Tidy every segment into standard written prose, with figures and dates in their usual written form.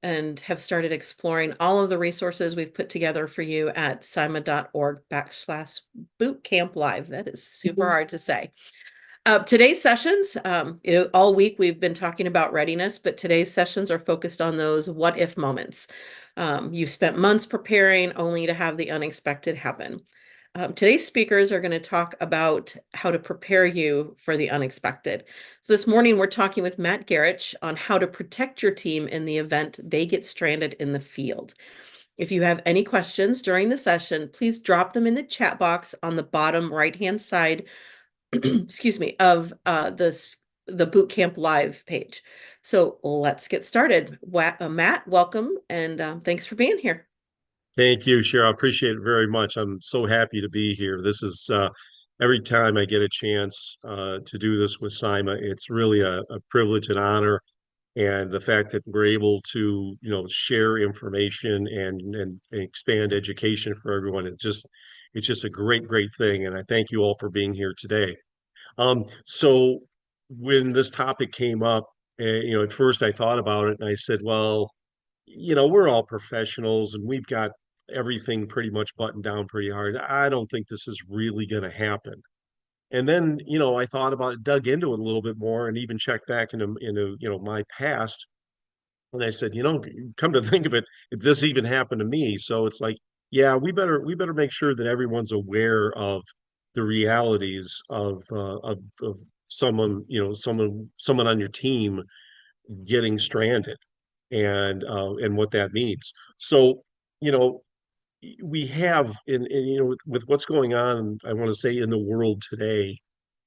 and have started exploring all of the resources we've put together for you at sima.org/bootcamp live. That is super hard to say. Today's sessions, all week we've been talking about readiness, but today's sessions are focused on those what if moments. You've spent months preparing only to have the unexpected happen. Today's speakers are going to talk about how to prepare you for the unexpected. So this morning we're talking with Matt Gerich on how to protect your team in the event they get stranded in the field. If you have any questions during the session, please drop them in the chat box on the bottom right-hand side excuse me, of the Bootcamp Live page. So let's get started. Matt, welcome, and thanks for being here. Thank you, Cheryl. I appreciate it very much. I'm so happy to be here. This is every time I get a chance to do this with Sima, it's really a privilege and honor. And the fact that we're able to, share information and expand education for everyone, it's just a great thing. And I thank you all for being here today. So when this topic came up, at first I thought about it and I said, well, we're all professionals and we've got everything pretty much buttoned down pretty hard. I don't think this is really going to happen. And then, I thought about it, dug into it a little bit more and even checked back into my past. And I said, come to think of it, if this even happened to me. So it's like, yeah, we better make sure that everyone's aware of the realities of someone, someone on your team getting stranded and what that means. So, you know, we have with what's going on, I want to say in the world today,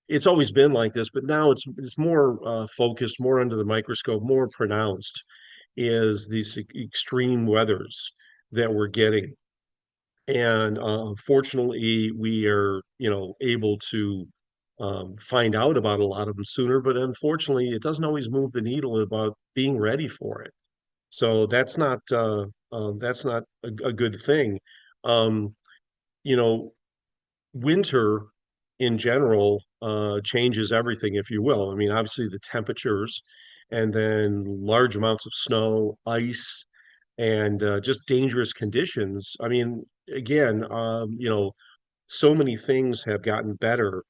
it's always been like this, but now it's more focused, more under the microscope, more pronounced is these extreme weathers that we're getting. And fortunately, we are, able to find out about a lot of them sooner, but unfortunately, it doesn't always move the needle about being ready for it. So that's not a good thing. Um, you know, Winter in general changes everything, if you will. I mean, obviously the temperatures, and then large amounts of snow, ice, and just dangerous conditions. I mean, again, so many things have gotten better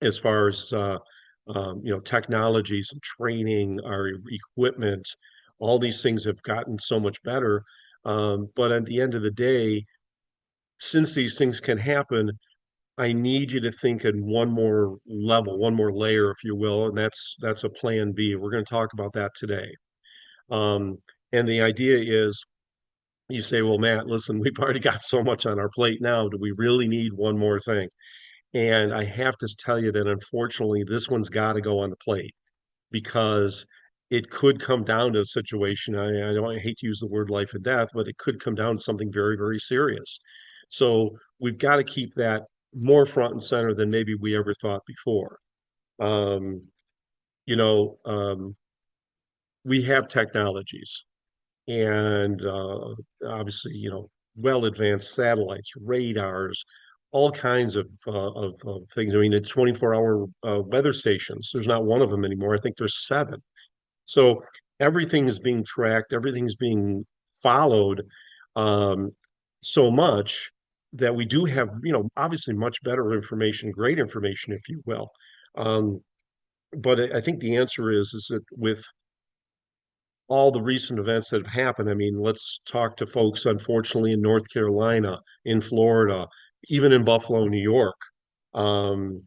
as far as technologies and training, our equipment, all these things have gotten so much better. But at the end of the day, since these things can happen, I need you to think in one more level, one more layer, if you will, and that's a plan B. We're going to talk about that today. Um, and the idea is you say, well, Matt, listen, we've already got so much on our plate now. Do we really need one more thing? And I have to tell you that unfortunately, this one's got to go on the plate because it could come down to a situation. I hate to use the word life and death, but it could come down to something very serious. So we've got to keep that more front and center than maybe we ever thought before. Um, you know, um, we have technologies and obviously, well advanced satellites, radars, all kinds of things. I mean, it's 24-hour weather stations. There's not one of them anymore. I think there's seven. So everything is being tracked, everything's being followed um, so much that we do have, obviously much better information, great information, if you will. Um, but I think the answer is that with all the recent events that have happened, I mean, let's talk to folks, unfortunately, in North Carolina, in Florida, even in Buffalo, New York. Um,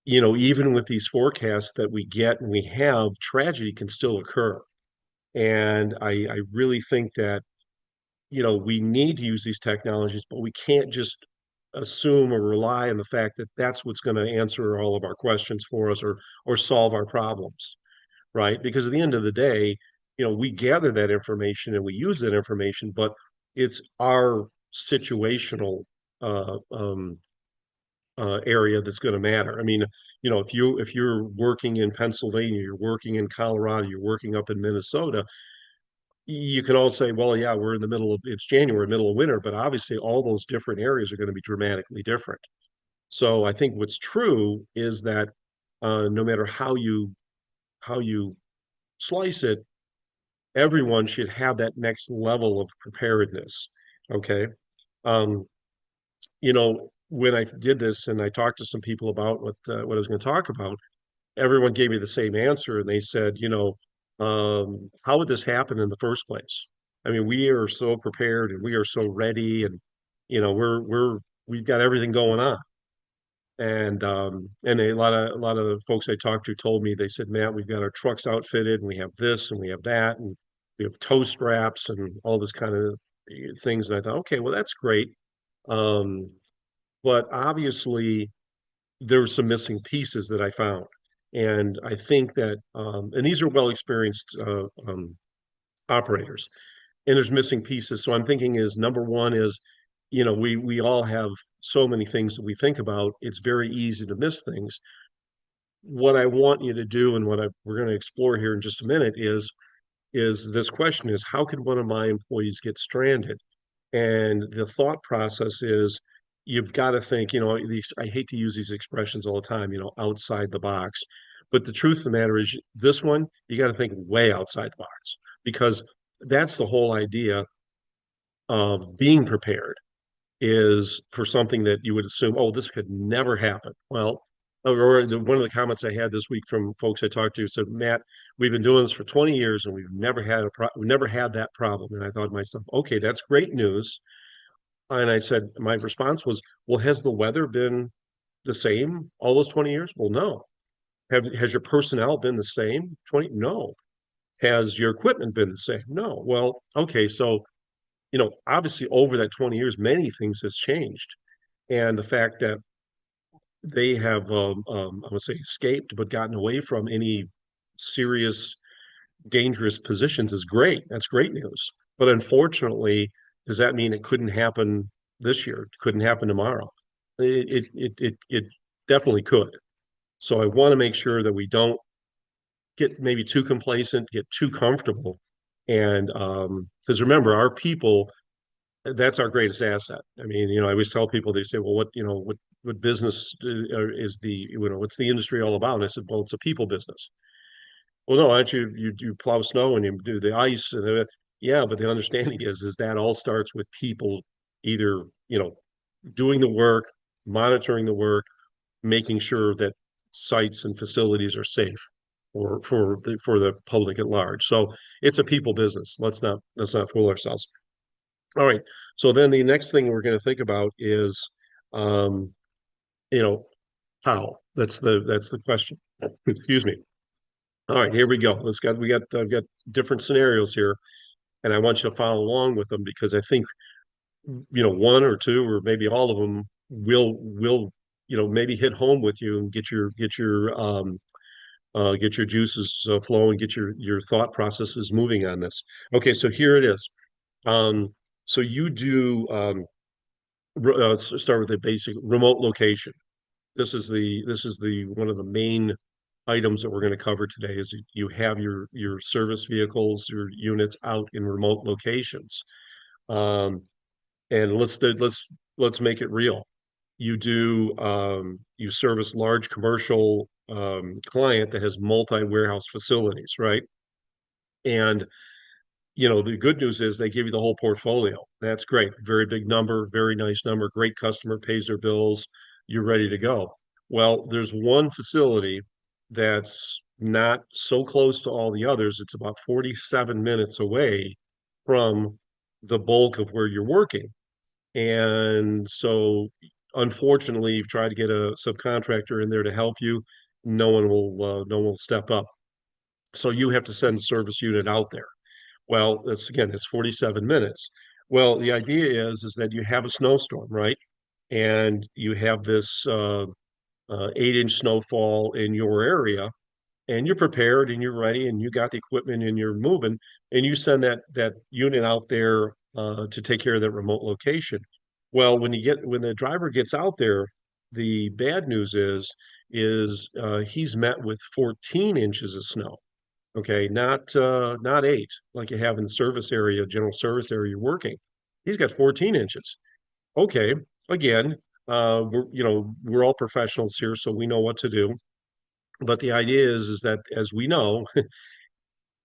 even with these forecasts that we get and we have, tragedy can still occur. And I really think that, we need to use these technologies, but we can't just assume or rely on the fact that that's what's going to answer all of our questions for us or solve our problems, right? Because at the end of the day, we gather that information and we use that information, but it's our situational area that's going to matter. I mean, if you're working in Pennsylvania, you're working in Colorado, you're working up in Minnesota, you can all say, well, yeah, we're in the middle of it's January, middle of winter, but obviously all those different areas are going to be dramatically different. So I think what's true is that no matter how you slice it, everyone should have that next level of preparedness. Okay. Um, when I did this and I talked to some people about what I was going to talk about, everyone gave me the same answer, and they said, how would this happen in the first place? I mean, we are so prepared and we are so ready, and we've got everything going on. And a lot of the folks I talked to told me, they said, Matt, we've got our trucks outfitted and we have this and we have that and we have tow straps and all this kind of things. And I thought, okay, well, that's great. Um, but obviously there were some missing pieces that I found. And I think that, and these are well experienced operators, and there's missing pieces. So I'm thinking is number one is, we all have so many things that we think about. It's very easy to miss things. What I want you to do, and we're going to explore here in just a minute, is this question: is how could one of my employees get stranded? And the thought process is, you've got to think, I hate to use these expressions all the time, outside the box. But the truth of the matter is, this one, you got to think way outside the box, because that's the whole idea of being prepared, is for something that you would assume, oh, this could never happen. Well, one of the comments I had this week from folks I talked to said, Matt, we've been doing this for 20 years and we've never had that problem. And I thought to myself, okay, that's great news. And I said, my response was, well, has the weather been the same all those 20 years? Well, no. Has your personnel been the same 20? No. Has your equipment been the same? No. Well, okay, so obviously over that 20 years, many things has changed. And the fact that they have, I would say, escaped but gotten away from any serious, dangerous positions is great. That's great news. But unfortunately, does that mean it couldn't happen this year? It couldn't happen tomorrow? It definitely could. So I want to make sure that we don't get maybe too complacent, get too comfortable. And because remember, our people, that's our greatest asset. I mean, I always tell people, they say, well, what business is what's the industry all about? And I said, well, it's a people business. Well, no, aren't you do plow snow and you do the ice and yeah, but the understanding is that all starts with people either, doing the work, monitoring the work, making sure that sites and facilities are safe for the public at large. So it's a people business. Let's not fool ourselves. All right. So then the next thing we're going to think about is, um, you know, how. That's the question. Excuse me. All right, here we go. I've got different scenarios here, and I want you to follow along with them because I think, one or two or maybe all of them will maybe hit home with you and get your juices flowing, get your thought processes moving on this. Okay, so here it is. Um, so you do start with the basic remote location. This is the one of the main items that we're going to cover today is you have your service vehicles, your units out in remote locations. Um, and let's make it real. You service large commercial client that has multi-warehouse facilities, right? And the good news is they give you the whole portfolio. That's great. Very big number, very nice number, great customer, pays their bills, you're ready to go. Well, there's one facility that's not so close to all the others. It's about 47 minutes away from the bulk of where you're working. And so, unfortunately, you've tried to get a subcontractor in there to help you. No one will step up. So you have to send the service unit out there. Well, it's 47 minutes. Well, the idea is that you have a snowstorm, right? And you have this 8-inch snowfall in your area, and you're prepared and you're ready and you got the equipment and you're moving, and you send that unit out there to take care of that remote location. Well, when the driver gets out there, the bad news is he's met with 14 inches of snow. Okay, not 8 like you have in the service area, general service area you're working. He's got 14 inches. Okay, again, we're all professionals here, so we know what to do. But the idea is that, as we know,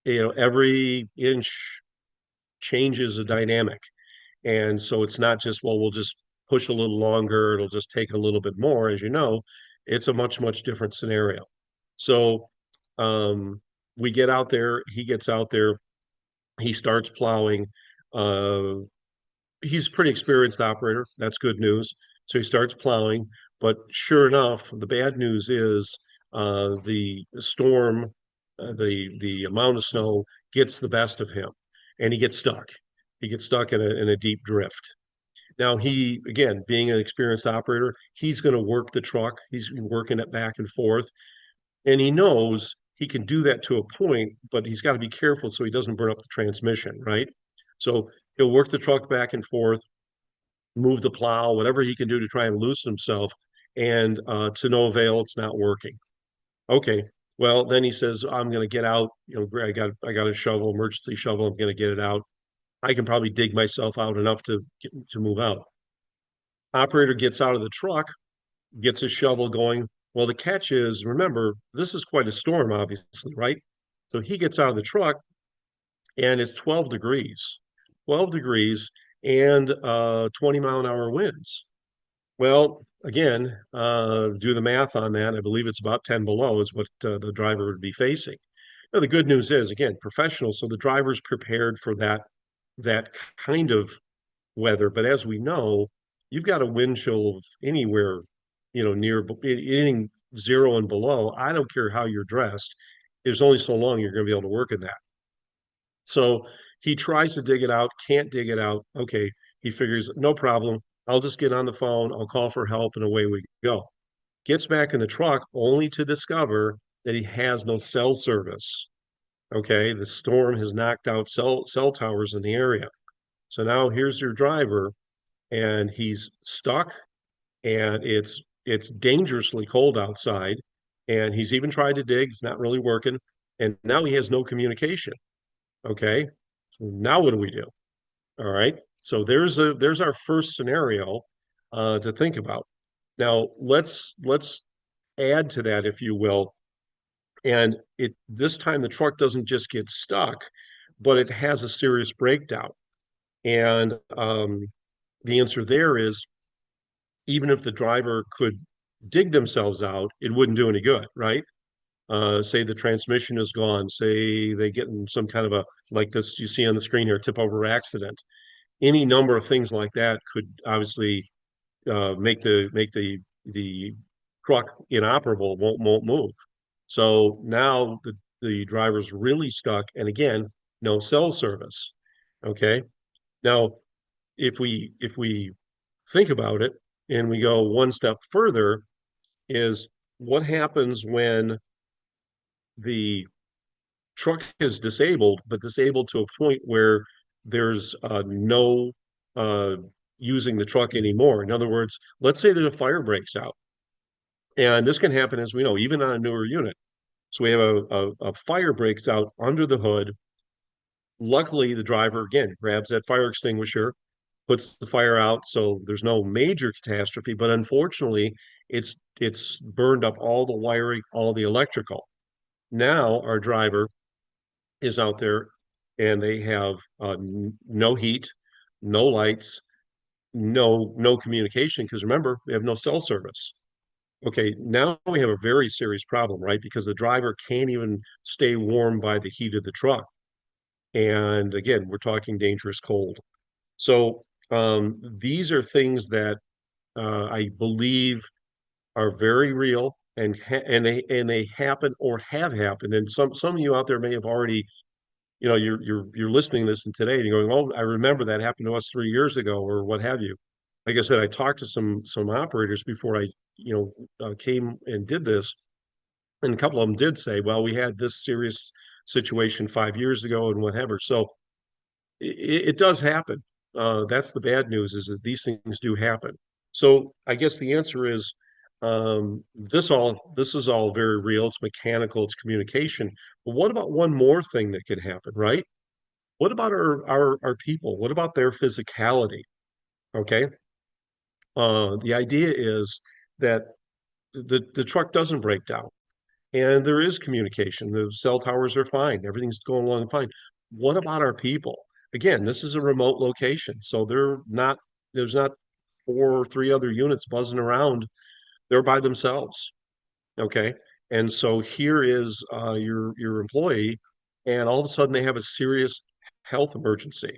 every inch changes the dynamic. And so it's not just, well, we'll just push a little longer, it'll just take a little bit more. As you know, it's a much, much different scenario. So um, we get out there, he gets out there, he starts plowing. Uh, he's a pretty experienced operator. That's good news. So he starts plowing. But sure enough, the bad news is the storm, the amount of snow gets the best of him, and he gets stuck. He gets stuck in a deep drift. Now he, again, being an experienced operator, he's going to work the truck. He's working it back and forth, and he knows he can do that to a point, but he's got to be careful so he doesn't burn up the transmission, right? So he'll work the truck back and forth, move the plow, whatever he can do to try and loosen himself, and to no avail, it's not working. Okay, well then he says, "I'm going to get out. I got a shovel, emergency shovel. I'm going to get it out. I can probably dig myself out enough to move out." Operator gets out of the truck, gets his shovel going. Well, the catch is, remember, this is quite a storm, obviously, right? So he gets out of the truck and it's 12 degrees, 12 degrees and 20-mile-an-hour winds. Well, again, do the math on that. I believe it's about 10 below is what the driver would be facing. Now, the good news is, again, professional, so the driver's prepared for that kind of weather. But as we know, you've got a wind chill of anywhere, near anything 0 and below. I don't care how you're dressed. There's only so long you're going to be able to work in that. So he tries to dig it out, can't dig it out. Okay, he figures, no problem. I'll just get on the phone, I'll call for help, and away we go. Gets back in the truck only to discover that he has no cell service. Okay, the storm has knocked out cell towers in the area. So now here's your driver, and he's stuck, and it's dangerously cold outside, and he's even tried to dig, it's not really working, and now he has no communication. Okay, now what do we do? All right, so there's our first scenario to think about. Now let's add to that, if you will, and it this time the truck doesn't just get stuck, but it has a serious breakdown. And the answer there is, even if the driver could dig themselves out, it wouldn't do any good, right? Say the transmission is gone, say they get in some kind of a, like this you see on the screen here, tip over accident. Any number of things like that could obviously make the truck inoperable, won't move. So now the driver's really stuck, and again, no cell service. Okay. Now, if we think about it and we go one step further, is what happens when the truck is disabled, but disabled to a point where there's no uh, using the truck anymore. In other words, let's say that a fire breaks out, and this can happen, as we know, even on a newer unit. So we have a fire breaks out under the hood. Luckily, the driver again grabs that fire extinguisher, puts the fire out, so there's no major catastrophe. But unfortunately, it's burned up all the wiring, all the electrical. Now our driver is out there and they have no heat, no lights, no communication, because remember, they have no cell service. Okay, now we have a very serious problem, right? Because the driver can't even stay warm by the heat of the truck. And again, we're talking dangerous cold. So these are things that I believe are very real, and they happen or have happened. And some of you out there may have already, you're listening to this and today and you're going, "Oh, I remember that happened to us 3 years ago," or what have you. Like I said, I talked to some operators before I came and did this, and a couple of them did say, "Well, we had this serious situation 5 years ago and whatever." So it does happen. That's the bad news, is that these things do happen. So I guess the answer is, this is all very real. It's mechanical, it's communication. But what about one more thing that could happen, right? What about our people? What about their physicality? Okay. The idea is that the truck doesn't break down. and there is communication. The cell towers are fine. Everything's going along fine. What about our people? Again, this is a remote location, so there's not four or three other units buzzing around. They're by themselves. Okay. And so here is your employee, and all of a sudden they have a serious health emergency,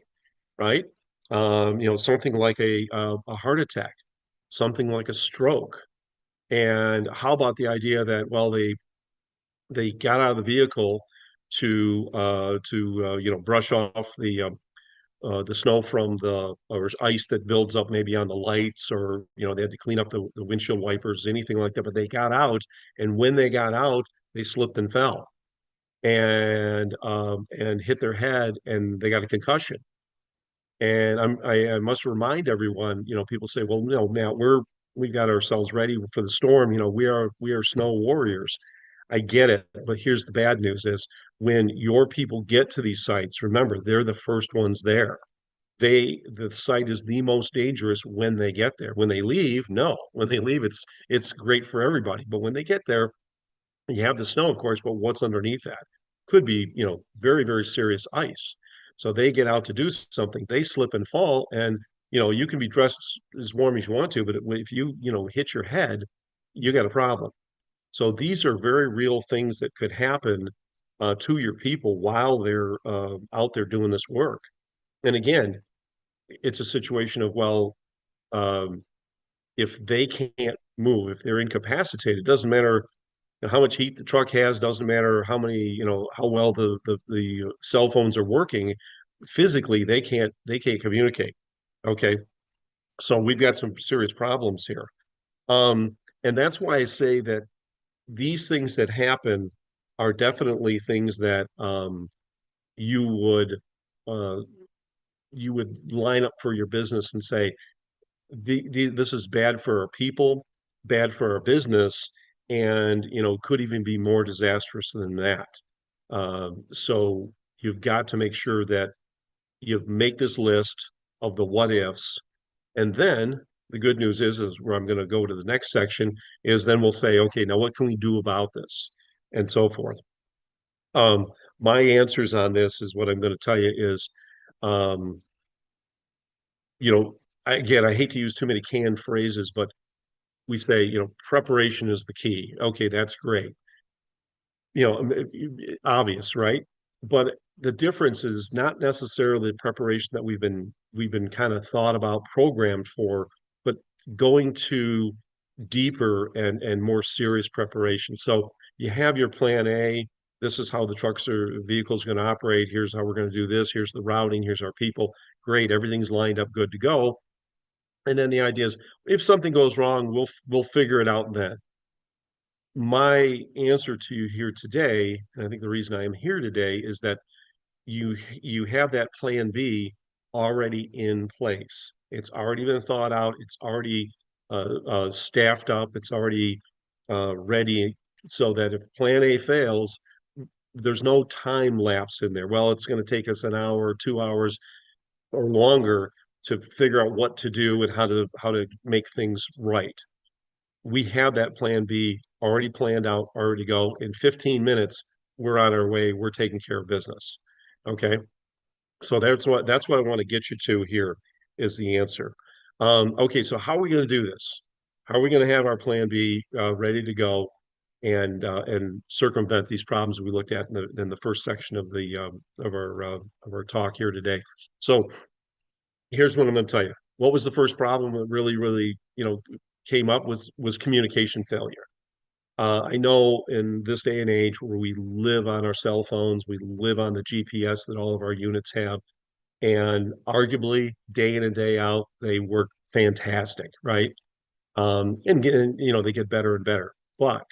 right? Something like a heart attack, something like a stroke. And how about the idea that, well, they got out of the vehicle to brush off the snow from the or ice that builds up maybe on the lights, or they had to clean up the windshield wipers, anything like that. But they got out, and when they got out, they slipped and fell and hit their head, and they got a concussion. And I must remind everyone, people say, well, no, Matt, we got ourselves ready for the storm. We are snow warriors. I get it, but here's the bad news is when your people get to these sites, remember, they're the first ones there. The site is the most dangerous when they get there. When they leave, no. When they leave, it's great for everybody. But when they get there, you have the snow, of course, but what's underneath that? Could be, very, very serious ice. So they get out to do something, they slip and fall, and you can be dressed as warm as you want to, but if you hit your head, you got a problem. So these are very real things that could happen to your people while they're out there doing this work. And again, it's a situation of, well, um, if they can't move, if they're incapacitated, it doesn't matter how much heat the truck has, doesn't matter how many, how well the cell phones are working. Physically, they can't communicate. Okay. So we've got some serious problems here. And that's why I say that these things that happen are definitely things that you would uh, you would line up for your business and say, this is bad for our people, bad for our business, and could even be more disastrous than that. So you've got to make sure that you make this list of the what ifs, and then the good news is where I'm going to go to the next section is then we'll say, okay, now what can we do about this, and so forth. Um, my answers on this is what I'm going to tell you is, um, you know, again, I hate to use too many canned phrases, but we say, preparation is the key. Okay, that's great. Obvious, right? But the difference is not necessarily the preparation that we've been kind of thought about, programmed for, but going to deeper and more serious preparation. So you have your plan A. This is how the trucks or vehicles going to operate. Here's how we're going to do this. Here's the routing. Here's our people. Great, everything's lined up, good to go. And then the idea is, if something goes wrong, we'll figure it out then. My answer to you here today, and I think the reason I am here today, is that you have that plan B already in place. It's already been thought out. It's already staffed up. It's already ready, so that if plan A fails, there's no time lapse in there. Well, it's going to take us an hour, 2 hours, or longer to figure out what to do and how to make things right. We have that plan B already planned out, already go. In 15 minutes, we're on our way. We're taking care of business. Okay. So that's what I want to get you to here is the answer. Okay, so how are we going to do this? How are we going to have our plan B ready to go and circumvent these problems we looked at in the first section of our talk here today? So here's what I'm going to tell you. What was the first problem that really came up was communication failure. I know in this day and age where we live on our cell phones, we live on the GPS that all of our units have, and arguably day in and day out, they work fantastic, right? And they get better and better. But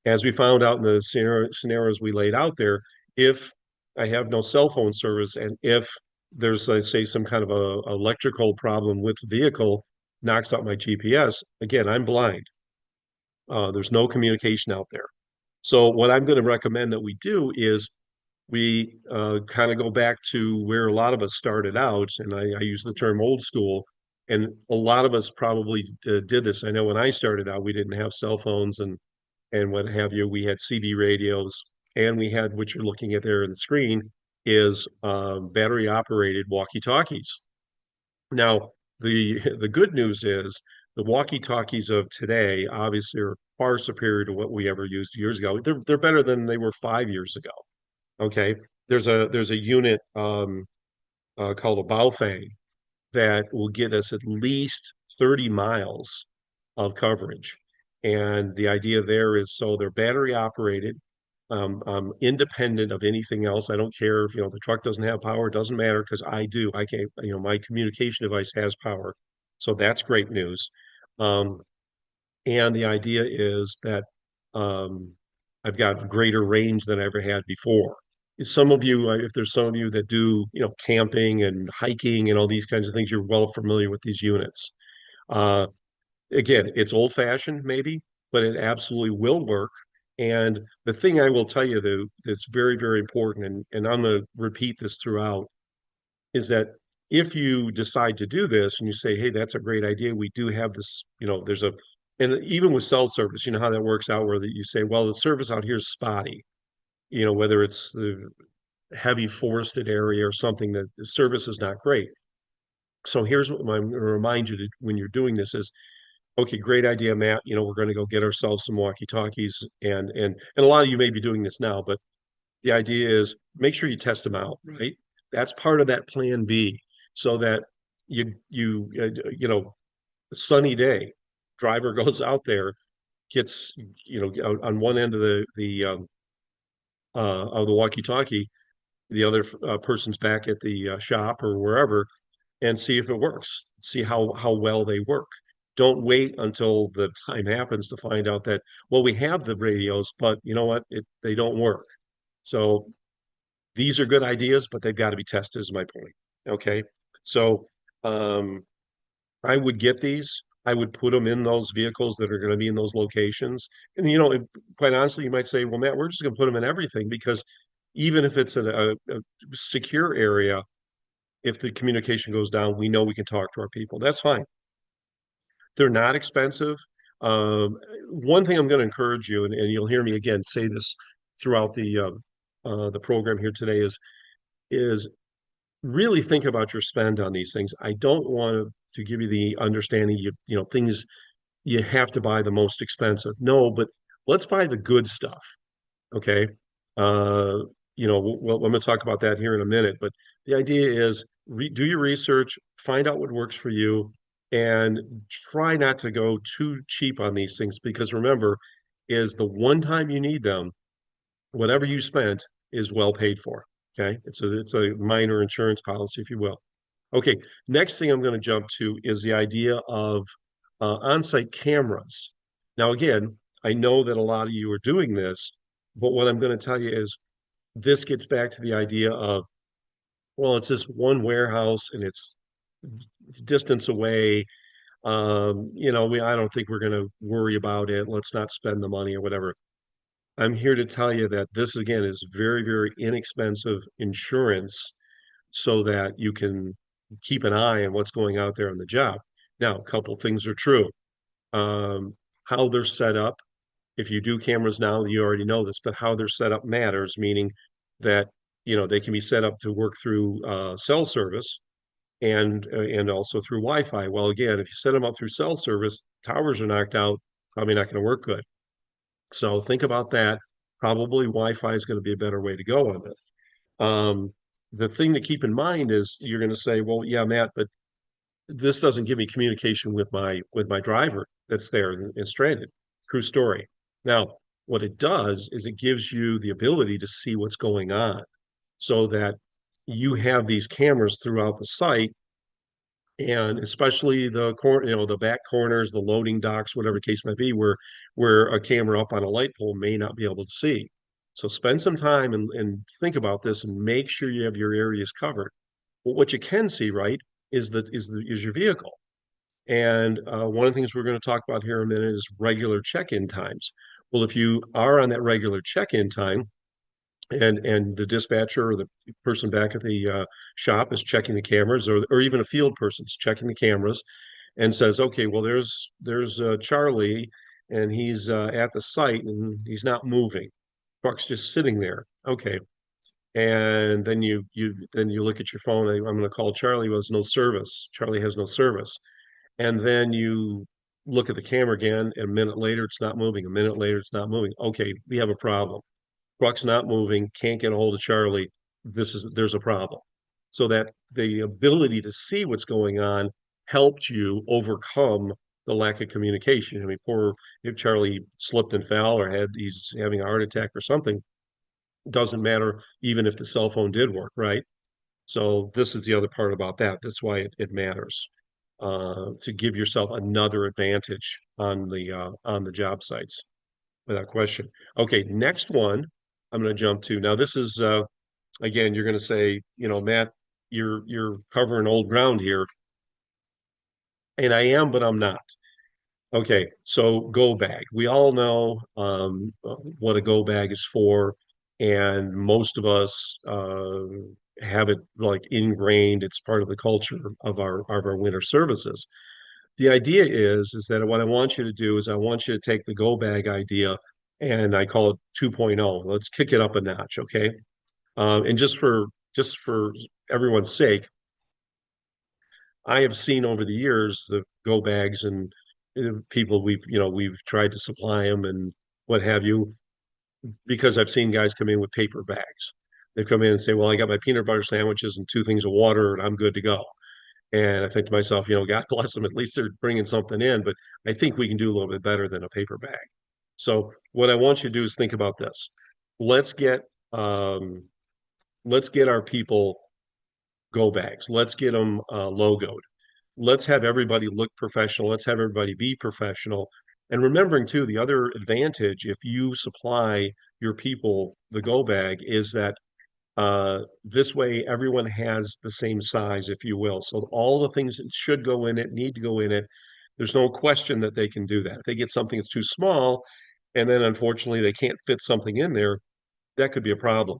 as we found out in the scenarios we laid out there, if I have no cell phone service and if there's, let's say, some kind of a electrical problem with the vehicle knocks out my GPS, again, I'm blind. There's no communication out there. So what I'm going to recommend that we do is we kind of go back to where a lot of us started out, and I use the term old school, and a lot of us probably did this. I know when I started out, we didn't have cell phones, and and what have you. We had CB radios, and we had what you're looking at there in the screen is battery operated walkie-talkies. Now, the good news is the walkie-talkies of today obviously are far superior to what we ever used years ago. They're better than they were 5 years ago. Okay, there's a unit called a Baofeng that will get us at least 30 miles of coverage. And the idea there is so they're battery operated, independent of anything else. I don't care if, the truck doesn't have power, it doesn't matter because I do. I can, my communication device has power. So that's great news. Um, and the idea is that um, I've got greater range than I ever had before. Some of you, if there's some of you that do, camping and hiking and all these kinds of things, you're well familiar with these units. Uh, Again, it's old fashioned maybe, but it absolutely will work. And the thing I will tell you though, that's very, very important, and I'm going to repeat this throughout, is that if you decide to do this and you say, hey, that's a great idea, we do have this, there's a, and even with cell service, you know how that works out where you say, well, the service out here is spotty, whether it's the heavy forested area or something that the service is not great. So here's what I'm going to remind you to, when you're doing this is, okay, great idea, Matt. We're going to go get ourselves some walkie-talkies, and a lot of you may be doing this now, but the idea is make sure you test them out, right? That's part of that plan B, so that a sunny day, driver goes out there, gets on one end of the walkie-talkie, the other person's back at the shop or wherever, and see if it works. See how well they work. Don't wait until the time happens to find out that, well, we have the radios, but you know what? They don't work. So these are good ideas, but they've got to be tested, is my point. Okay. So um, I would get these. I would put them in those vehicles that are going to be in those locations. And, quite honestly, you might say, well, Matt, we're just going to put them in everything because even if it's a secure area, if the communication goes down, we know we can talk to our people. That's fine. They're not expensive. One thing I'm going to encourage you, and you'll hear me again say this throughout the program here today, is really think about your spend on these things. I don't want to give you the understanding things you have to buy the most expensive. No, but let's buy the good stuff. Okay. Uh, I'm going to talk about that here in a minute, but the idea is do your research, find out what works for you, and try not to go too cheap on these things because remember, is the one time you need them, whatever you spent is well paid for. Okay. It's a minor insurance policy, if you will. Okay. Next thing I'm going to jump to is the idea of on-site cameras. Now, again, I know that a lot of you are doing this, but what I'm going to tell you is this gets back to the idea of, well, it's this one warehouse and it's distance away. I don't think we're going to worry about it. Let's not spend the money or whatever. I'm here to tell you that this again is very, very inexpensive insurance so that you can keep an eye on what's going out there on the job. Now, a couple things are true. Um, how they're set up. If you do cameras now, you already know this, but how they're set up matters, meaning that they can be set up to work through cell service and also through Wi-Fi. Well, again, if you set them up through cell service, towers are knocked out, probably not going to work good. So think about that. Probably Wi-Fi is going to be a better way to go on this. The thing to keep in mind is you're going to say, well, yeah, Matt, but this doesn't give me communication with my driver that's there and stranded. True story. Now, what it does is it gives you the ability to see what's going on so that you have these cameras throughout the site and especially the back corners, the loading docks, whatever the case might be, where a camera up on a light pole may not be able to see. So spend some time and think about this and make sure you have your areas covered. But what you can see, right, is your vehicle. And one of the things we're going to talk about here in a minute is regular check-in times. Well, if you are on that regular check-in time, and the dispatcher or the person back at the shop is checking the cameras, or even a field person's checking the cameras, and says, okay, well, there's Charlie, and he's at the site and he's not moving. Truck's just sitting there. Okay. And then you look at your phone. I'm going to call Charlie. Well, there's no service. Charlie has no service. And then you look at the camera again, and a minute later, it's not moving. A minute later, it's not moving. Okay, we have a problem. Truck's not moving, can't get a hold of Charlie. There's a problem. So that the ability to see what's going on helped you overcome the lack of communication. I mean, poor if Charlie slipped and fell or he's having a heart attack or something, doesn't matter even if the cell phone did work, right? So this is the other part about that. That's why it matters to give yourself another advantage on the job sites, without question. Okay, next one I'm going to jump to. Now this is again, you're going to say, Matt, you're covering old ground here, and I am, but I'm not. Okay, so go bag. We all know what a go bag is for, and most of us have it like ingrained. It's part of the culture of our winter services. The idea is that what I want you to do is I want you to take the go bag idea, and I call it 2.0. Let's kick it up a notch, okay? And just for everyone's sake, I have seen over the years the go bags and people we've tried to supply them and what have you, because I've seen guys come in with paper bags. They've come in and say, "Well, I got my peanut butter sandwiches and two things of water, and I'm good to go." And I think to myself, God bless them. At least they're bringing something in, but I think we can do a little bit better than a paper bag. So what I want you to do is think about this. Let's get um, let's get our people go bags. Let's get them logoed. Let's have everybody look professional. Let's have everybody be professional. And remembering too, the other advantage if you supply your people the go bag is that this way everyone has the same size, if you will. So all the things that should go in it need to go in it. There's no question that they can do that. If they get something that's too small, and then unfortunately they can't fit something in there, that could be a problem.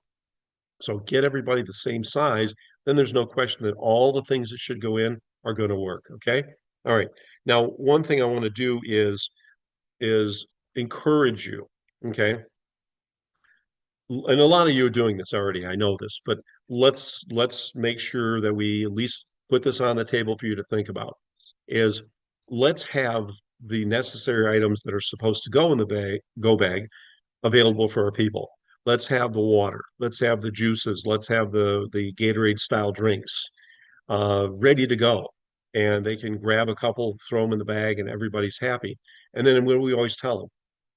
So get everybody the same size, then there's no question that all the things that should go in are going to work. Okay. All right. Now, one thing I want to do is encourage you. Okay. And a lot of you are doing this already. I know this, but let's make sure that we at least put this on the table for you to think about. Is let's have the necessary items that are supposed to go in the go bag available for our people. Let's have the water. Let's have the juices. Let's have the Gatorade style drinks ready to go. And they can grab a couple, throw them in the bag, and everybody's happy. And then what do we always tell them?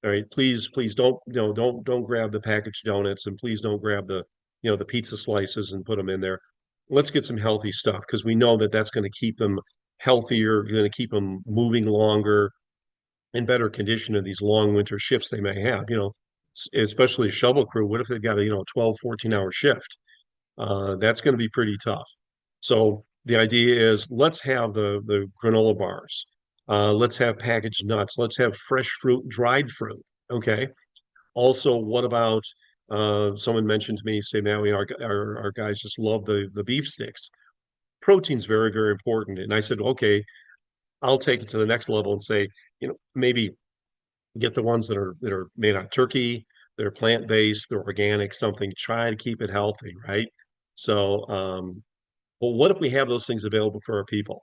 All right, please don't, don't grab the packaged donuts, and please don't grab the pizza slices and put them in there. Let's get some healthy stuff because we know that that's going to keep them healthier, going to keep them moving longer, in better condition of these long winter shifts they may have, especially a shovel crew. What if they've got a, 12, 14-hour shift? That's going to be pretty tough. So the idea is let's have the granola bars. Let's have packaged nuts. Let's have fresh fruit, dried fruit. Okay. Also, what about someone mentioned to me, say, man, our guys just love the beef sticks. Protein's very, very important. And I said, okay, I'll take it to the next level and say, maybe get the ones that are made on turkey, they're plant-based, they're organic, something, try to keep it healthy, right? So, well, what if we have those things available for our people?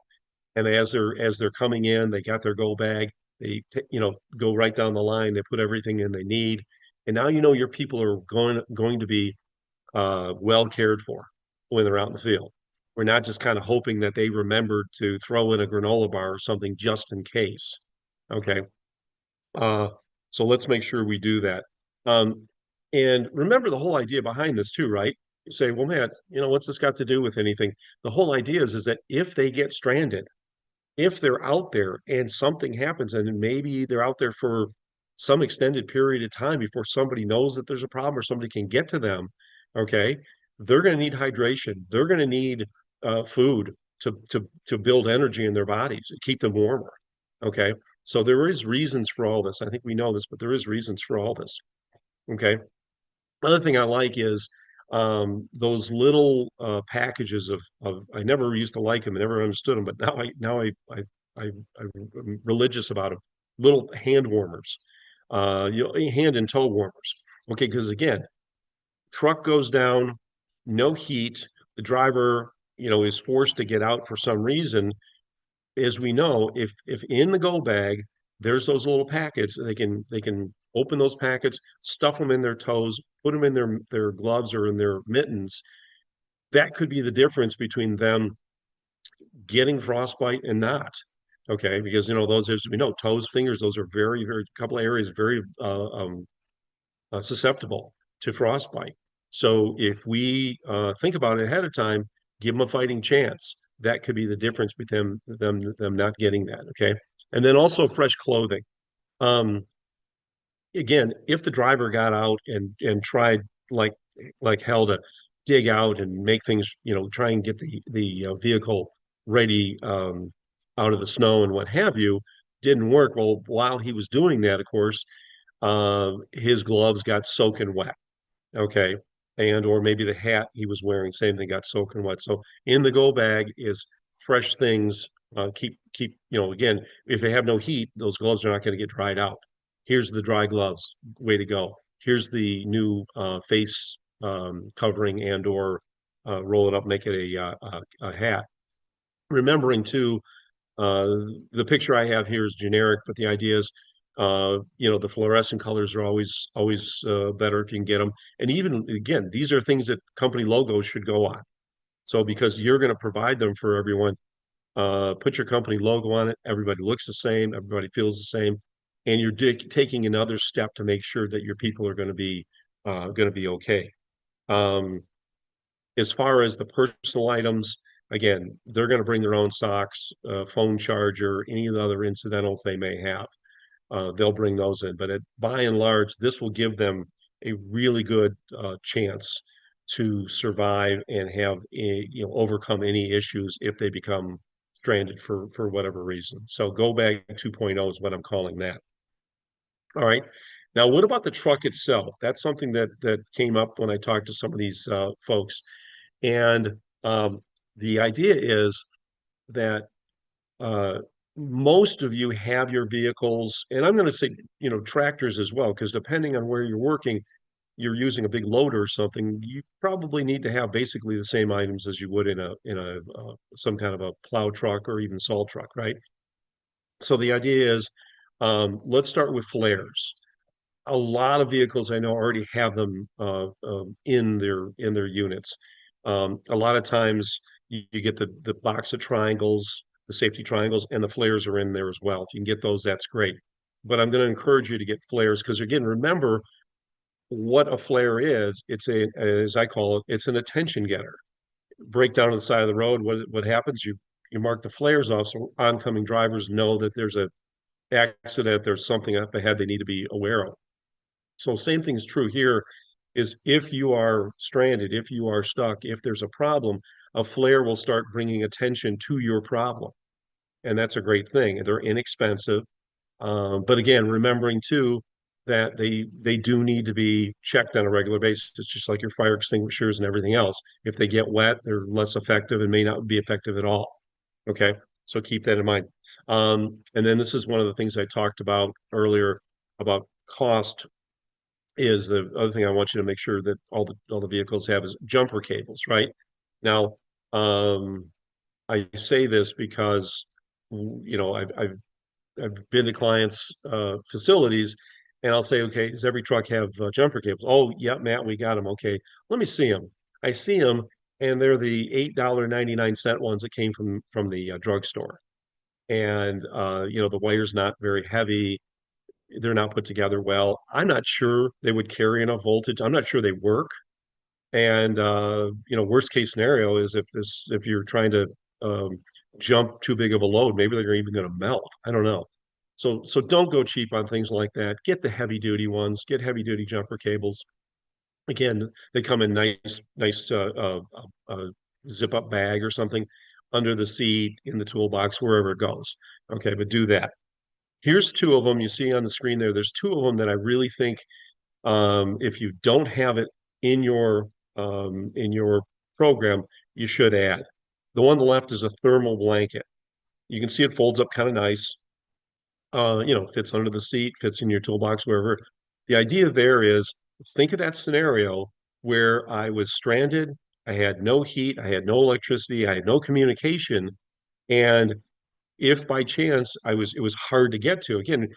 And as they're coming in, they got their go bag, go right down the line, they put everything in they need. And now your people are going to be well cared for when they're out in the field. We're not just kind of hoping that they remembered to throw in a granola bar or something just in case. Okay. Uh, so let's make sure we do that. Um, and remember the whole idea behind this too, right? You say, well, Matt, what's this got to do with anything? The whole idea is that if they get stranded, if they're out there and something happens, and maybe they're out there for some extended period of time before somebody knows that there's a problem or somebody can get to them, okay, they're going to need hydration. They're going to need food to build energy in their bodies and keep them warmer. Okay, so there is reasons for all this. I think we know this, but there is reasons for all this. Okay. Another thing I like is those little packages of I never used to like them, I never understood them, but now I'm religious about them. little hand warmers, hand and toe warmers. Okay, because again, truck goes down, no heat, the driver, is forced to get out for some reason. As we know, if in the go bag there's those little packets, they can open those packets, stuff them in their toes, put them in their gloves or in their mittens. That could be the difference between them getting frostbite and not. Okay, because those, as we know, toes, fingers, those are very, very couple of areas very susceptible to frostbite. So if we think about it ahead of time, give them a fighting chance. That could be the difference between them not getting that. Okay, and then also fresh clothing. Um, Again, if the driver got out and tried like hell to dig out and make things, try and get the vehicle ready out of the snow and what have you, didn't work. Well, while he was doing that, of course, his gloves got soaking wet. Okay. And or maybe the hat he was wearing, same thing, got soaking wet. So in the go bag is fresh things. Keep, again, if they have no heat, those gloves are not going to get dried out. Here's the dry gloves. Way to go. Here's the new face covering and or roll it up, make it a hat. Remembering too, uh, the picture I have here is generic, but the idea is, the fluorescent colors are always better if you can get them. And even again, these are things that company logos should go on. So because you're going to provide them for everyone, put your company logo on it. Everybody looks the same. Everybody feels the same, and you're taking another step to make sure that your people are going to be okay. Um, as far as the personal items, again, they're going to bring their own socks, phone charger, any of the other incidentals they may have. They'll bring those in. But by and large, this will give them a really good chance to survive and have overcome any issues if they become stranded for whatever reason. So go bag 2.0 is what I'm calling that. All right. Now, what about the truck itself? That's something that came up when I talked to some of these folks. And the idea is that uh, most of you have your vehicles, and I'm going to say, tractors as well, because depending on where you're working, you're using a big loader or something, you probably need to have basically the same items as you would in a some kind of a plow truck or even salt truck, right? So the idea is, let's start with flares. A lot of vehicles I know already have them in their units. A lot of times you get the box of triangles, the safety triangles, and the flares are in there as well. If you can get those, that's great. But I'm going to encourage you to get flares because again, remember what a flare is. It's as I call it, it's an attention getter. Break down on the side of the road. What happens? You mark the flares off so oncoming drivers know that there's a accident, there's something up ahead they need to be aware of. So same thing is true here is if you are stranded, if you are stuck, if there's a problem, a flare will start bringing attention to your problem. And that's a great thing. They're inexpensive. But again, remembering too that they do need to be checked on a regular basis. It's just like your fire extinguishers and everything else. If they get wet, they're less effective and may not be effective at all. Okay. So keep that in mind. And then this is one of the things I talked about earlier about cost is the other thing I want you to make sure that all the vehicles have is jumper cables, right? Now, I say this because I've been to clients' facilities, and I'll say, okay, does every truck have jumper cables? Oh, yeah, Matt, we got them. Okay, let me see them. I see them, and they're the $8.99 ones that came from the drugstore, and the wire's not very heavy, they're not put together well. I'm not sure they would carry enough voltage. I'm not sure they work. And worst case scenario is if you're trying to um, jump too big of a load, maybe they're even going to melt. I don't know. So don't go cheap on things like that. Get the heavy duty ones. Get heavy duty jumper cables. Again, they come in nice zip up bag or something under the seat in the toolbox wherever it goes. Okay, but do that. Here's two of them you see on the screen there. There's two of them that I really think if you don't have it in your program, you should add. The one on the left is a thermal blanket. You can see it folds up kind of nice. fits under the seat, fits in your toolbox, wherever. The idea there is think of that scenario where I was stranded, I had no heat, I had no electricity, I had no communication, and if by chance it was hard to get to. Again,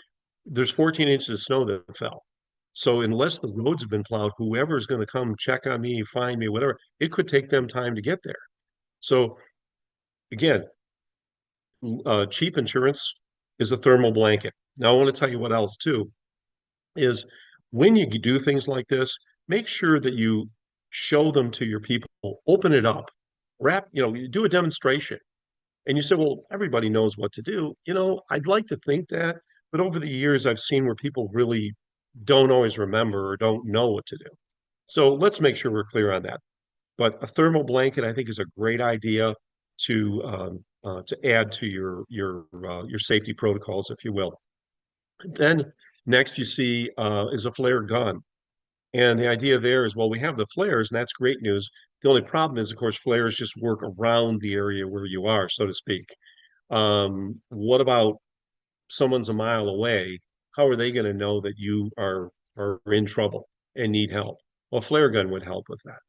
there's 14 inches of snow that fell. So unless the roads have been plowed, whoever's going to come check on me, find me, whatever, it could take them time to get there. So again, cheap insurance is a thermal blanket. Now I want to tell you what else too is when you do things like this, make sure that you show them to your people, open it up, you do a demonstration. And you say, well, everybody knows what to do. I'd like to think that, but over the years, I've seen where people really don't always remember or don't know what to do. So let's make sure we're clear on that. But a thermal blanket, I think, is a great idea to add to your safety protocols, if you will. Then next you see is a flare gun. And the idea there is, well, we have the flares, and that's great news. The only problem is, of course, flares just work around the area where you are, so to speak. What about someone's a mile away? How are they going to know that you are in trouble and need help? Well, a flare gun would help with that.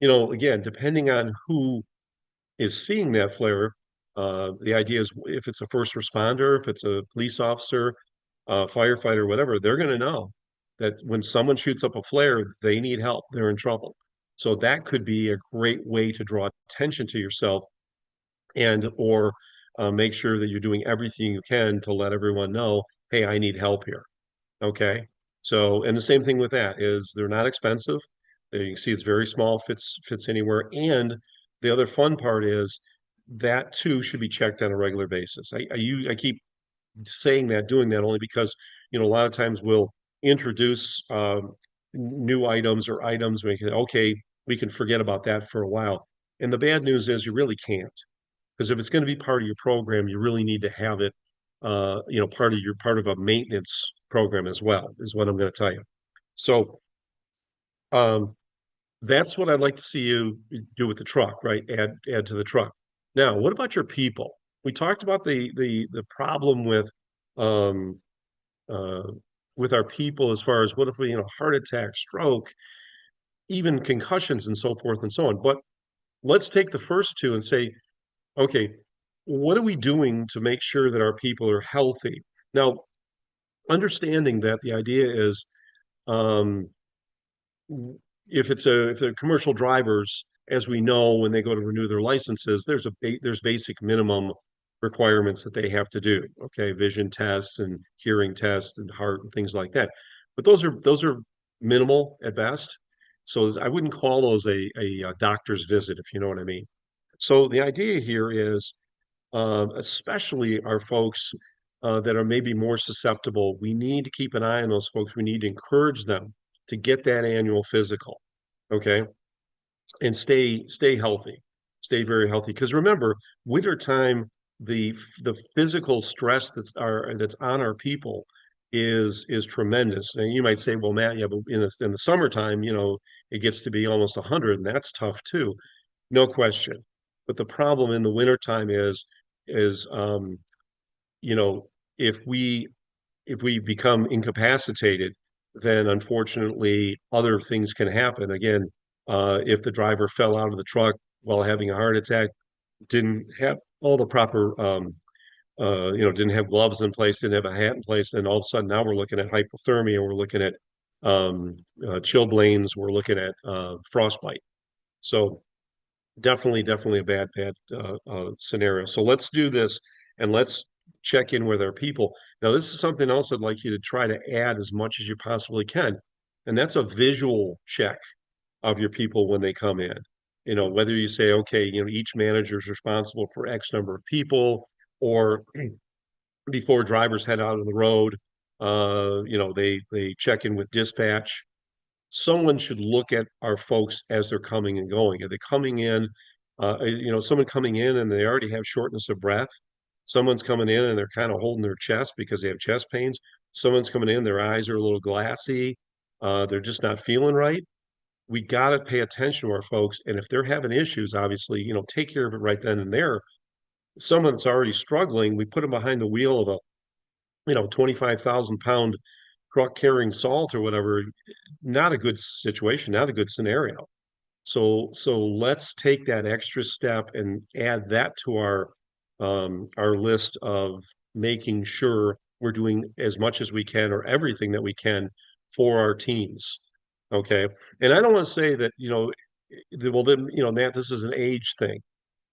Again, depending on who is seeing that flare, the idea is if it's a first responder, if it's a police officer, firefighter, whatever, they're going to know that when someone shoots up a flare, they need help, they're in trouble. So that could be a great way to draw attention to yourself and or make sure that you're doing everything you can to let everyone know, hey, I need help here. Okay. So, and the same thing with that is they're not expensive. You can see it's very small, fits anywhere. And the other fun part is that too should be checked on a regular basis. I keep saying that, doing that only because, a lot of times we'll introduce new items or items. Okay, we can forget about that for a while. And the bad news is you really can't, because if it's going to be part of your program, you really need to have it, part of a maintenance program as well, is what I'm going to tell you. So, um, that's what I'd like to see you do with the truck, right? Add to the truck. Now, what about your people? We talked about the problem um uh with our people as far as what if we, heart attack, stroke, even concussions and so forth and so on. But let's take the first two and say, okay, what are we doing to make sure that our people are healthy? Now, understanding that the idea is um if they're commercial drivers, as we know, when they go to renew their licenses, there's basic minimum requirements that they have to do. Okay, vision tests and hearing tests and heart and things like that. But those are minimal at best. So I wouldn't call those a doctor's visit, if you know what I mean. So the idea here is, especially our folks that are maybe more susceptible, we need to keep an eye on those folks. We need to encourage them to get that annual physical, okay, and stay healthy, stay very healthy. Because remember, wintertime, the physical stress that's on our people is tremendous. And you might say, well, Matt, yeah, but in the summertime, it gets to be almost 100, and that's tough too, no question. But the problem in the wintertime is you know, if we become incapacitated, then unfortunately other things can happen. Again, if the driver fell out of the truck while having a heart attack, didn't have all the proper, didn't have gloves in place, didn't have a hat in place, then all of a sudden now we're looking at hypothermia, we're looking at chilblains, we're looking at frostbite. So definitely a bad scenario. So let's do this and let's check in with our people. Now, this is something else I'd like you to try to add as much as you possibly can, and that's a visual check of your people when they come in. Whether you say, okay, each manager is responsible for X number of people, or before drivers head out on the road, they check in with dispatch. Someone should look at our folks as they're coming and going. Are they coming in? Someone coming in and they already have shortness of breath. Someone's coming in and they're kind of holding their chest because they have chest pains. Someone's coming in, their eyes are a little glassy. They're just not feeling right. We got to pay attention to our folks. And if they're having issues, obviously, take care of it right then and there. Someone that's already struggling, we put them behind the wheel of 25,000 pound truck carrying salt or whatever, not a good situation, not a good scenario. So let's take that extra step and add that to our list of making sure we're doing as much as we can or everything that we can for our teams. Okay. And I don't want to say that, well then, Matt, this is an age thing.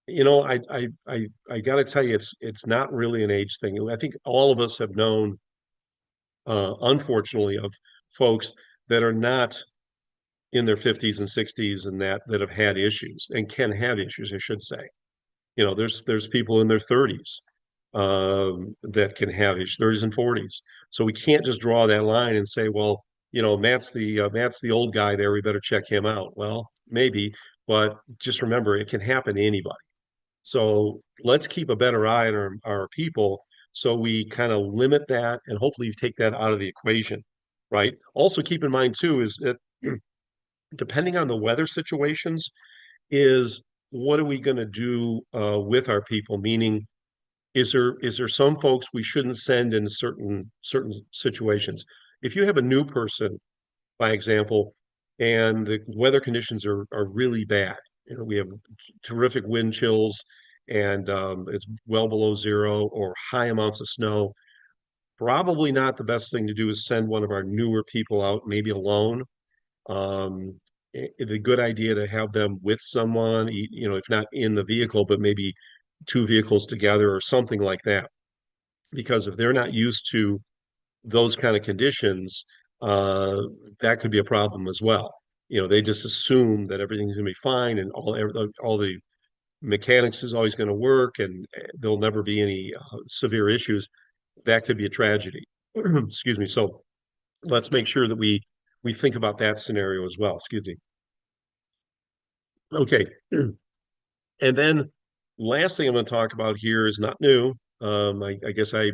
I got to tell you, it's not really an age thing. I think all of us have known, unfortunately, of folks that are not in their 50s and 60s and that have had issues and can have issues, I should say. There's people in their 30s that can have issues, 30s and 40s. So we can't just draw that line and say, well, Matt's the old guy there. We better check him out. Well, maybe, but just remember, it can happen to anybody. So let's keep a better eye on our people so we kind of limit that and hopefully you take that out of the equation, right? Also keep in mind too is that depending on the weather situations, is what are we going to do with our people? Meaning, is there some folks we shouldn't send in certain situations? If you have a new person, by example, and the weather conditions are really bad, we have terrific wind chills and it's well below zero or high amounts of snow. Probably not the best thing to do is send one of our newer people out, maybe alone. It's a good idea to have them with someone, if not in the vehicle, but maybe two vehicles together or something like that. Because if they're not used to those kind of conditions, uh, that could be a problem as well. They just assume that everything's going to be fine and all the mechanics is always going to work and there'll never be any severe issues. That could be a tragedy. Excuse me. So let's make sure that we think about that scenario as well. Excuse me. Okay. And then last thing I'm going to talk about here is not new. I guess I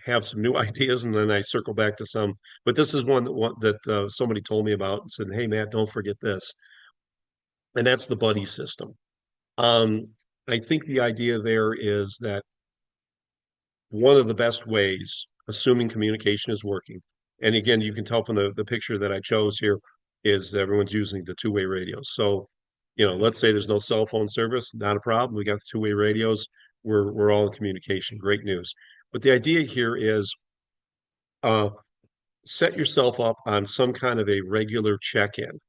have some new ideas and then I circle back to some, but this is one that somebody told me about and said, "Hey Matt, don't forget this," and that's the buddy system. Um, I think the idea there is that one of the best ways, assuming communication is working, and again, you can tell from the picture that I chose here, is that everyone's using the two-way radios. So, let's say there's no cell phone service, not a problem. We got the two-way radios. We're all in communication. Great news. But the idea here is uh, set yourself up on some kind of a regular check-in.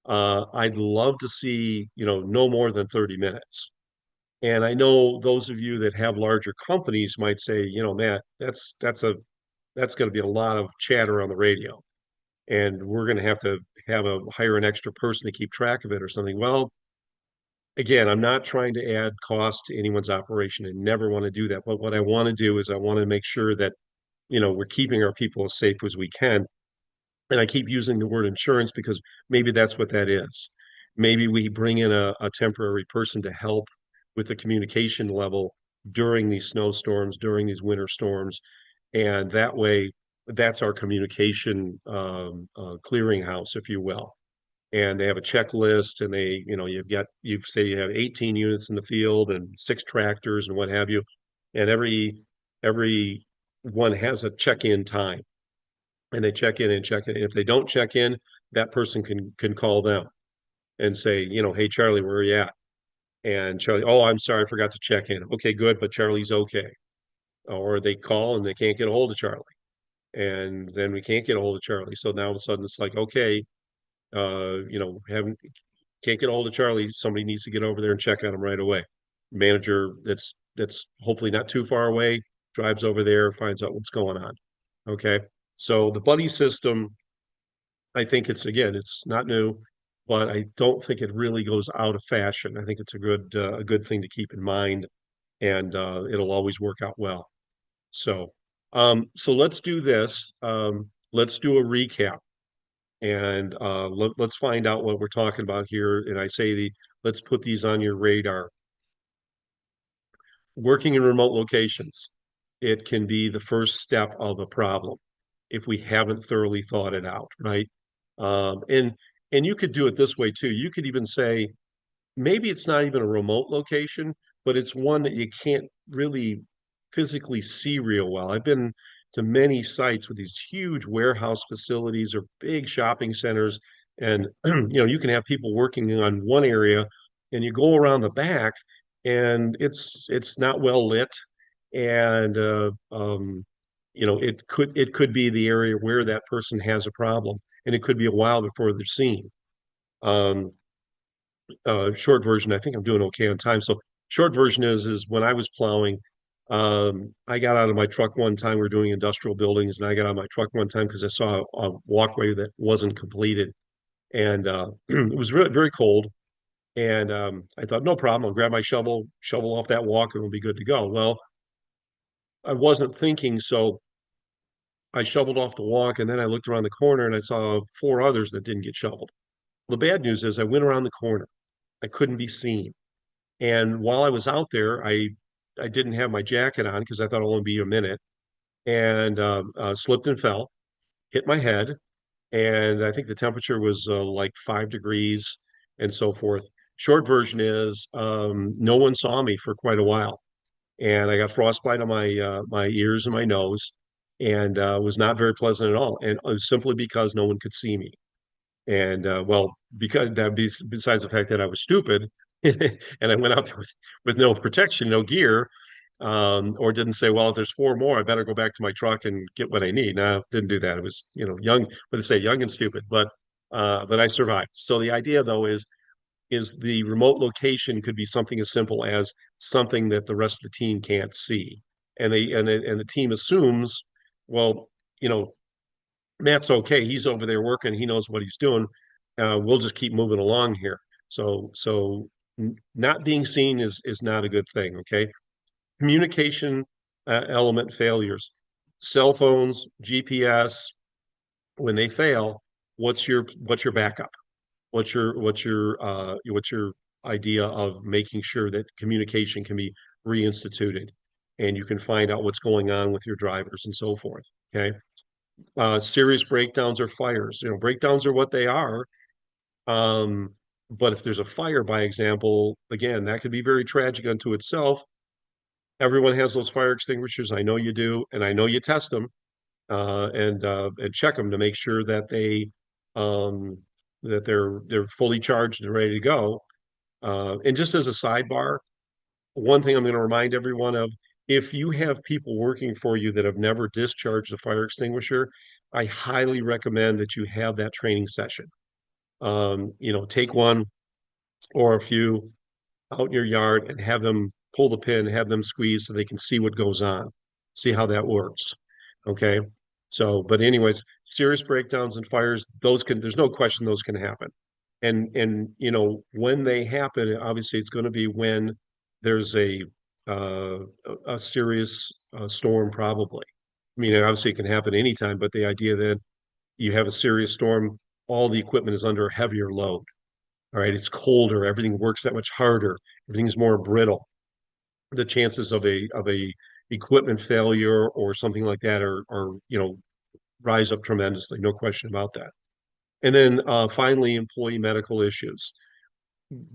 I'd love to see, no more than 30 minutes. And I know those of you that have larger companies might say, Matt, that's going to be a lot of chatter on the radio, and we're going to have a hire an extra person to keep track of it or something. Well, again, I'm not trying to add cost to anyone's operation and never want to do that. But what I want to do is I want to make sure that we're keeping our people as safe as we can. And I keep using the word insurance because maybe that's what that is. Maybe we bring in a temporary person to help with the communication level during these snowstorms, during these winter storms, and that way, that's our communication clearinghouse, if you will. And they have a checklist, and you say you have 18 units in the field and six tractors and what have you, and every one has a check-in time and they check in and check in. If they don't check in, that person can call them and say, hey Charlie, where are you at? And Charlie, oh, I'm sorry, I forgot to check in. Okay, good, but Charlie's okay. Or they call and they can't get a hold of Charlie, and then we can't get a hold of Charlie. So now all of a sudden it's like, okay, haven't can't get a hold of Charlie. Somebody needs to get over there and check on him right away. Manager that's hopefully not too far away drives over there, finds out what's going on. Okay, so the buddy system, I think it's not new, but I don't think it really goes out of fashion. I think it's a good thing to keep in mind, and it'll always work out well. So let's do this. Let's do a recap, and let's find out what we're talking about here. And I say let's put these on your radar. Working in remote locations, it can be the first step of a problem if we haven't thoroughly thought it out, right? Um, and and you could do it this way too. You could even say maybe it's not even a remote location, but it's one that you can't really. physically see real well. I've been to many sites with these huge warehouse facilities or big shopping centers, and you can have people working on one area, and you go around the back, and it's not well lit, and it could be the area where that person has a problem, and it could be a while before they're seen. Um, Short version, I think I'm doing okay on time. So short version is when I was plowing, I got out of my truck one time. We were doing industrial buildings, and I got out of my truck one time because I saw a walkway that wasn't completed, and it was really very cold. And I thought, no problem. I'll grab my shovel off that walk, and we'll be good to go. Well, I wasn't thinking, so I shoveled off the walk, and then I looked around the corner and I saw four others that didn't get shoveled. The bad news is I went around the corner. I couldn't be seen. And while I was out there, I didn't have my jacket on because I thought it'll only be a minute, and slipped and fell, hit my head, and I think the temperature was like 5 degrees and so forth. Short version is no one saw me for quite a while, and I got frostbite on my ears and my nose, and was not very pleasant at all. And it was simply because no one could see me. And well, because that besides the fact that I was stupid, and I went out there with no protection, no gear, or didn't say, well, if there's four more, I better go back to my truck and get what I need. No, didn't do that. It was, young, what they say, young and stupid, but I survived. So the idea though is the remote location could be something as simple as something that the rest of the team can't see. And the team assumes, well, you know, Matt's okay. He's over there working. He knows what he's doing. We'll just keep moving along here. So not being seen is not a good thing. Okay, communication element failures, cell phones, GPS. When they fail, what's your backup? What's your idea of making sure that communication can be reinstituted, and you can find out what's going on with your drivers and so forth. Okay, serious breakdowns or fires. Breakdowns are what they are. Um, but if there's a fire, by example, again, that could be very tragic unto itself. Everyone has those fire extinguishers. I know you do, and I know you test them and check them to make sure that um, they're fully charged and ready to go. And just as a sidebar, one thing I'm going to remind everyone of, if you have people working for you that have never discharged a fire extinguisher, I highly recommend that you have that training session. Take one or a few out in your yard and have them pull the pin, have them squeeze so they can see what goes on, see how that works. Okay. So, but anyways, serious breakdowns and fires, there's no question those can happen. And when they happen, obviously it's going to be when there's uh, a serious storm, probably. I mean, obviously it can happen anytime, but the idea that you have a serious storm, all the equipment is under a heavier load. All right, it's colder, everything works that much harder, everything's more brittle. The chances of a equipment failure or something like that are rise up tremendously, no question about that. And then finally, employee medical issues.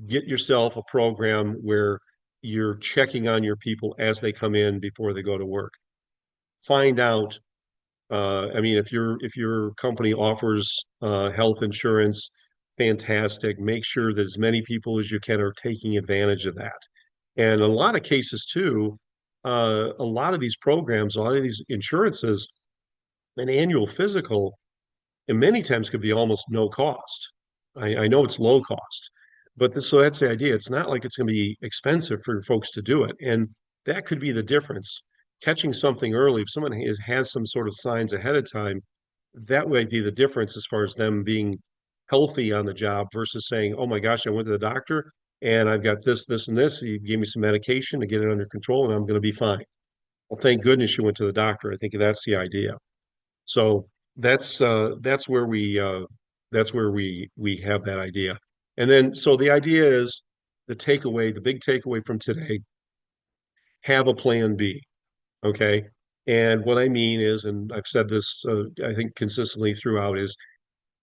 Get yourself a program where you're checking on your people as they come in before they go to work. Find out. I mean, if your company offers health insurance, fantastic. Make sure that as many people as you can are taking advantage of that. And in a lot of cases too, a lot of these programs, a lot of these insurances, an annual physical, and many times could be almost no cost. I know it's low cost, but so that's the idea. It's not like it's going to be expensive for folks to do it, and that could be the difference. Catching something early, if someone has some sort of signs ahead of time, that might be the difference as far as them being healthy on the job versus saying, "Oh my gosh, I went to the doctor and I've got this, this, and this. He gave me some medication to get it under control, and I'm going to be fine." Well, thank goodness you went to the doctor. I think that's the idea. So that's where we have that idea. And then so the idea is the big takeaway from today, have a plan B. Okay. And what I mean is, and I've said this I think consistently throughout, is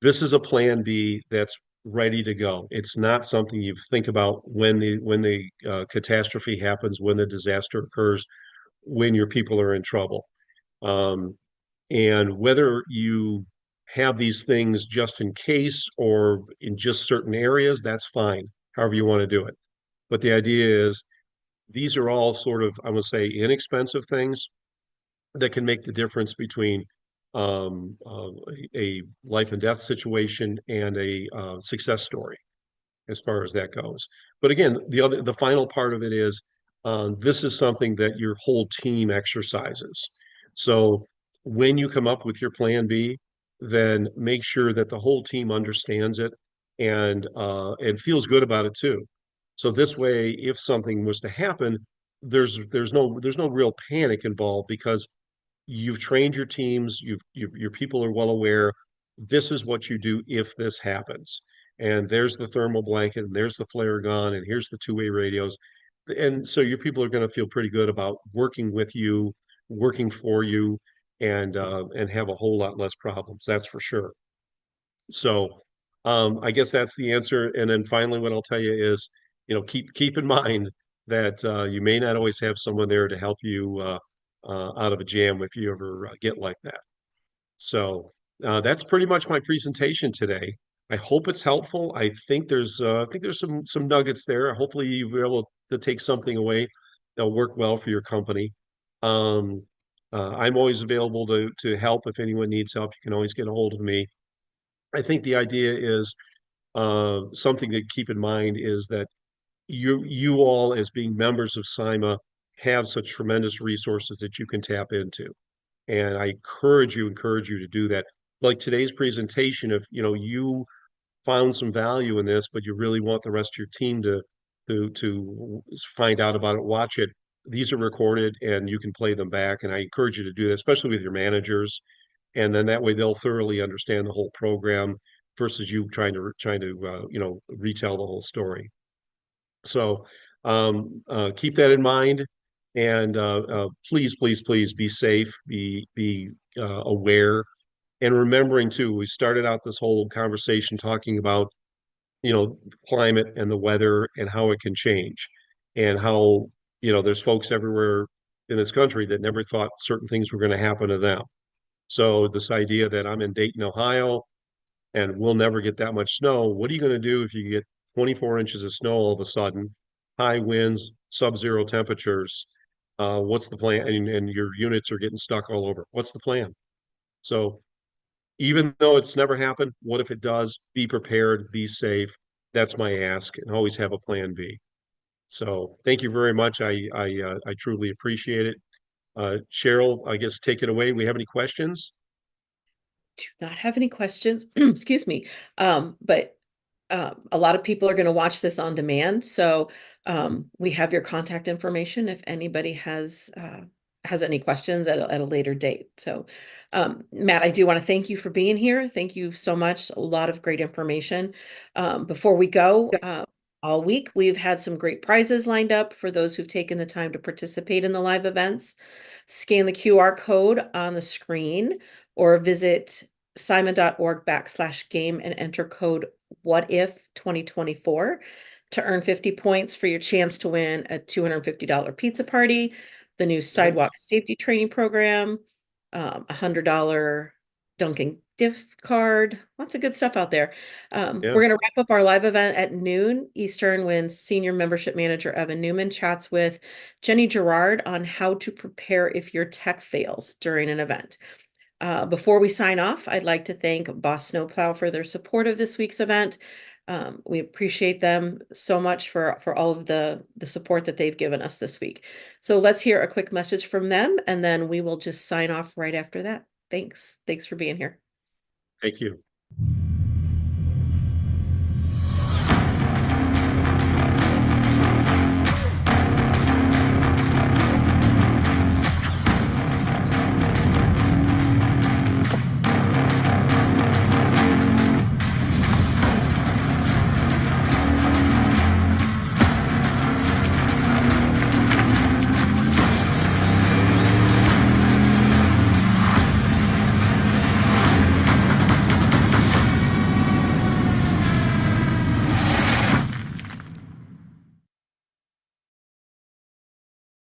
this is a plan B that's ready to go. It's not something you think about when the catastrophe happens, when the disaster occurs. when your people are in trouble. Um, and whether you have these things just in case or in just certain areas, that's fine, however you want to do it. But the idea is these are all sort of, I would say, inexpensive things that can make the difference between a life and death situation and a success story as far as that goes. But again, the final part of it is this is something that your whole team exercises. So when you come up with your plan B, then make sure that the whole team understands it and feels good about it too. So this way, if something was to happen, there's no real panic involved because you've trained your teams, your people are well aware. This is what you do if this happens. And there's the thermal blanket, and there's the flare gun, and here's the two-way radios. And so your people are going to feel pretty good about working with you, working for you, and have a whole lot less problems. That's for sure. So I guess that's the answer. And then finally, what I'll tell you is, keep in mind that you may not always have someone there to help you out of a jam if you ever get like that. So that's pretty much my presentation today. I hope it's helpful. I think there's some nuggets there. Hopefully, you'll be able to take something away that'll work well for your company. Um, I'm always available to help if anyone needs help. You can always get a hold of me. I think the idea is something to keep in mind is that you all as being members of SIMA have such tremendous resources that you can tap into. And I encourage you to do that. Like today's presentation, if you found some value in this, but you really want the rest of your team to find out about it, watch it. These are recorded and you can play them back. And I encourage you to do that, especially with your managers. And then that way they'll thoroughly understand the whole program versus you trying to retell the whole story. So keep that in mind, and please, please, please be safe, be aware, and remembering too. We started out this whole conversation talking about climate and the weather and how it can change, and how there's folks everywhere in this country that never thought certain things were going to happen to them. So this idea that I'm in Dayton, Ohio, and we'll never get that much snow. What are you going to do if you get 24 inches of snow all of a sudden, high winds, sub-zero temperatures? What's the plan? And your units are getting stuck all over. What's the plan? So even though it's never happened, what if it does? Be prepared, be safe. That's my ask, and always have a plan B. So thank you very much. I truly appreciate it. Cheryl, I guess take it away. We have any questions? Do not have any questions. Excuse me. But a lot of people are going to watch this on demand, so we have your contact information if anybody has any questions at a later date. So, Matt, I do want to thank you for being here. Thank you so much. A lot of great information. Before we go, all week we've had some great prizes lined up for those who've taken the time to participate in the live events. Scan the QR code on the screen or visit simon.org/game and enter code what if 2024 to earn 50 points for your chance to win a $250 pizza party, the new sidewalk Nice. safety training program, $100 Dunkin' gift card, lots of good stuff out there. Yeah. We're going to wrap up our live event at noon Eastern when Senior Membership Manager Evan Newman chats with Jenny Gerard on how to prepare if your tech fails during an event. Before we sign off, I'd like to thank Boss Snowplow for their support of this week's event. We appreciate them so much for all of the support that they've given us this week. So let's hear a quick message from them, and then we will just sign off right after that. Thanks. Thanks for being here. Thank you.